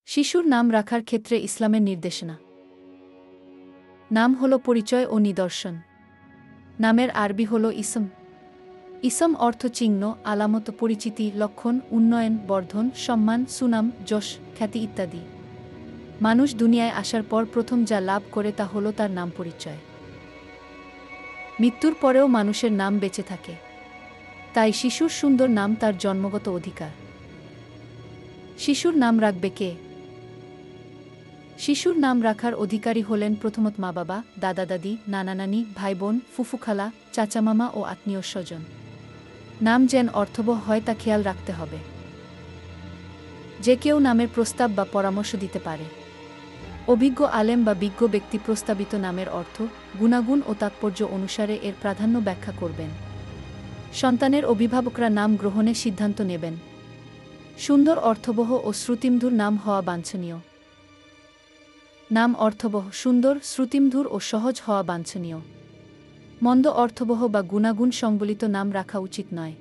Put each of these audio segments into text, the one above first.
শিশুর নাম রাখার ক্ষেত্রে ইসলামের নির্দেশনা। নাম হল পরিচয় ও নিদর্শন। নামের আরবি হল ইসম। ইসম অর্থ চিহ্ন, আলামত, পরিচিতি, লক্ষণ, উন্নয়ন, বর্ধন, সম্মান, সুনাম, যশ, খ্যাতি ইত্যাদি। মানুষ দুনিয়ায় আসার পর প্রথম যা লাভ করে তা হল তার নাম পরিচয়। মৃত্যুর পরেও মানুষের নাম বেঁচে থাকে। তাই শিশুর সুন্দর নাম তার জন্মগত অধিকার। শিশুর নাম রাখবে কে? শিশুর নাম রাখার অধিকারী হলেন প্রথমত মা বাবা, দাদা দাদি, নানা নানি, ভাই বোন, ফুফু খালা, চাচা মামা ও আত্মীয় স্বজন। নাম যেন অর্থবহ হয় তা খেয়াল রাখতে হবে। যে কেউ নামের প্রস্তাব বা পরামর্শ দিতে পারে। অভিজ্ঞ আলেম বা বিজ্ঞ ব্যক্তি প্রস্তাবিত নামের অর্থ, গুণাগুণ ও তাৎপর্য অনুসারে এর প্রাধান্য ব্যাখ্যা করবেন। সন্তানের অভিভাবকরা নাম গ্রহণে সিদ্ধান্ত নেবেন। সুন্দর, অর্থবহ ও শ্রুতিমধুর নাম হওয়া বাঞ্ছনীয়। নাম অর্থবহ, সুন্দর, শ্রুতিমধুর ও সহজ হওয়া বাঞ্ছনীয়। মন্দ, অর্থবহ বা গুণাগুণ সংবলিত নাম রাখা উচিত নয়।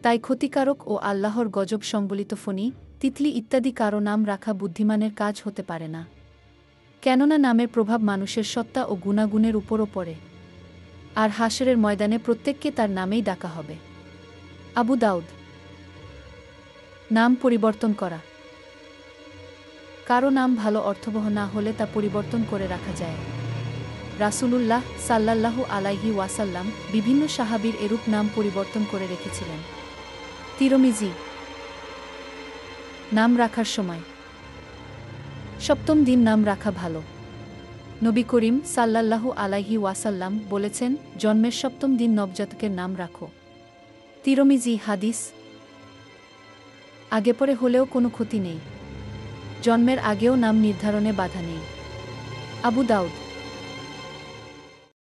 তাই ক্ষতিকারক ও আল্লাহর গজব সংবলিত ফণী, তিতলি ইত্যাদি কারো নাম রাখা বুদ্ধিমানের কাজ হতে পারে না। কেননা নামের প্রভাব মানুষের সত্তা ও গুণাগুণের উপরও পড়ে। আর হাশরের ময়দানে প্রত্যেককে তার নামেই ডাকা হবে। আবু দাউদ। নাম পরিবর্তন করা। কারো নাম ভালো অর্থবহ না হলে তা পরিবর্তন করে রাখা যায়। রাসূলুল্লাহ সাল্লাল্লাহু আলাইহি ওয়াসাল্লাম বিভিন্ন সাহাবীর এরূপ নাম পরিবর্তন করে রেখেছিলেন। তিরমিজি। নাম রাখার সময়। সপ্তম দিন নাম রাখা ভালো। নবী করিম সাল্লাল্লাহু আলাইহি ওয়াসাল্লাম বলেছেন, জন্মের সপ্তম দিন নবজাতকের নাম রাখো। তিরমিজি হাদিস। আগে পরে হলেও কোনো ক্ষতি নেই। জন্মের আগেও নাম নির্ধারণে বাধা নেই। আবু দাউদ।